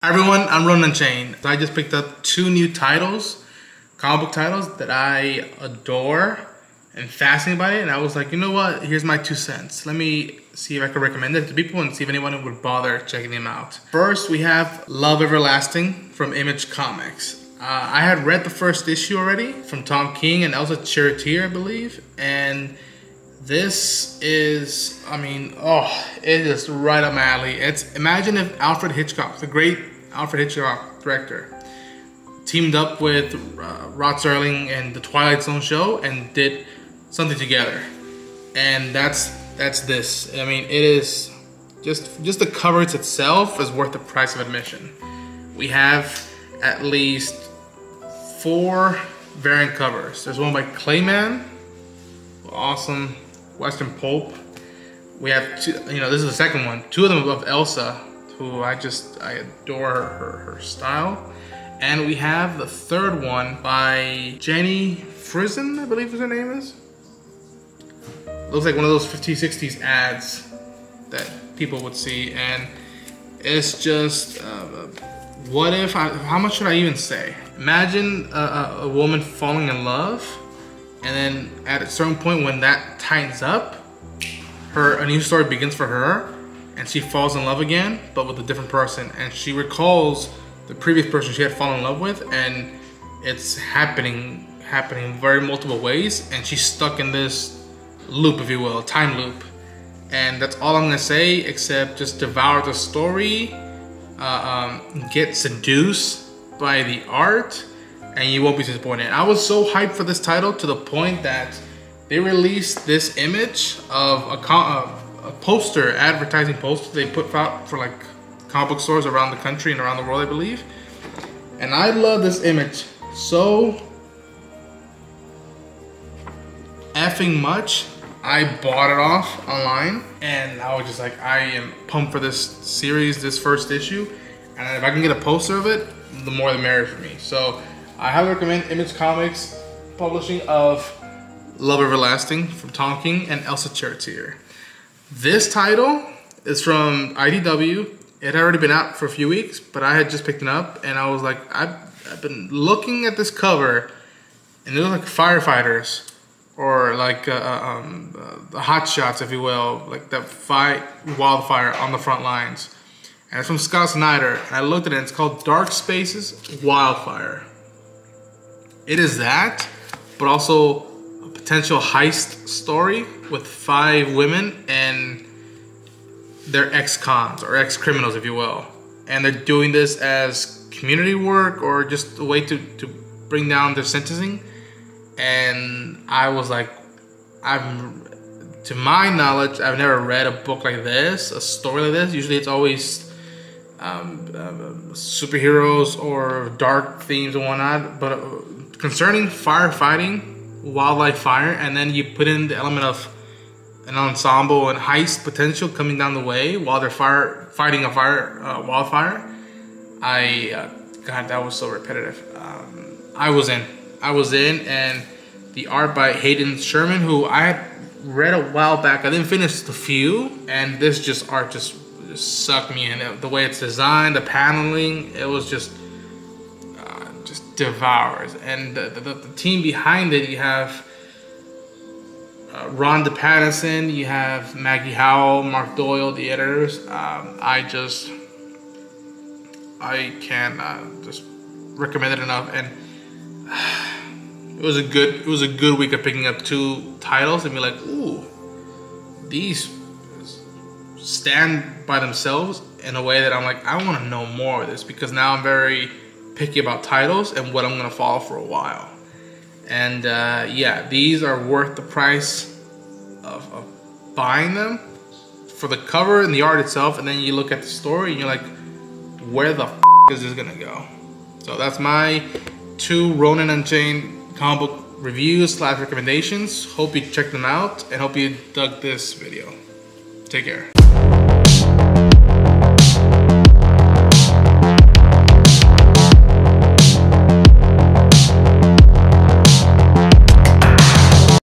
Hi everyone, I'm Ronan Unchained. I just picked up two new titles, comic book titles that I adore and fascinated by it, and I was like, you know what, here's my 2 cents. Let me see if I can recommend it to people and see if anyone would bother checking them out. First, we have Love Everlasting from Image Comics. I had read the first issue already from Tom King and Elsa Charretier, I believe, and this is, it is right up my alley. Imagine if Alfred Hitchcock, the great Alfred Hitchcock director, teamed up with Rod Serling and the Twilight Zone show and did something together. And that's this. I mean, it is just the cover itself is worth the price of admission. We have at least 4 variant covers. There's one by Clayman, awesome Western pulp. We have two, this is the second one. 2 of them of Elsa, who I adore her style. And we have the third one by Jenny Frison, I believe her name is. Looks like one of those 50s, 60s ads that people would see, and it's just what if how much should I even say? Imagine a woman falling in love, and then at a certain point when that tightens up, a new story begins for her, and she falls in love again, but with a different person, and she recalls the previous person she had fallen in love with, and it's happening very multiple ways, and she's stuck in this loop, if you will, a time loop. And that's all I'm gonna say, except just devour the story, get seduced by the art, and you won't be disappointed. I was so hyped for this title to the point that they released this image of a poster, advertising poster they put out for like comic book stores around the country and around the world, I believe. And I love this image so effing much. I bought it off online, and I was just like, I am pumped for this series, this first issue, and if I can get a poster of it, the more the merrier for me. So I highly recommend Image Comics publishing of Love Everlasting from Tom King and Elsa Charretier. This title is from IDW. It had already been out for a few weeks, but I had just picked it up, and I was like, I've been looking at this cover, and it looks like firefighters, or like the hot shots, if you will, like that fight Wildfire on the front lines. And it's from Scott Snyder, and I looked at it, and it's called Dark Spaces Wildfire. It is that, but also a potential heist story with 5 women and they're ex-cons or ex-criminals, if you will. And they're doing this as community work or just a way to bring down their sentencing. And I was like, to my knowledge, I've never read a book like this, a story like this. Usually it's always superheroes or dark themes and whatnot. But concerning firefighting, wildlife fire, and then you put in the element of an ensemble and heist potential coming down the way while they're fighting a wildfire. God, that was so repetitive. I was in, and the art by Hayden Sherman, who I had read a while back. I didn't finish the few, and this art just sucked me in. The way it's designed, the paneling, it was just devours. And the team behind it, you have Ron DePattison, you have Maggie Howell, Mark Doyle, the editors. I can't just recommend it enough. And it was a good week of picking up 2 titles and be like, ooh, these stand by themselves in a way that I'm like, I want to know more of this, because now I'm very picky about titles and what I'm gonna follow for a while. And yeah, these are worth the price of buying them for the cover and the art itself, and then you look at the story and you're like, where the f is this gonna go? So that's my 2 Ronan Unchained comic book reviews / recommendations. Hope you checked them out, and hope you dug this video. Take care.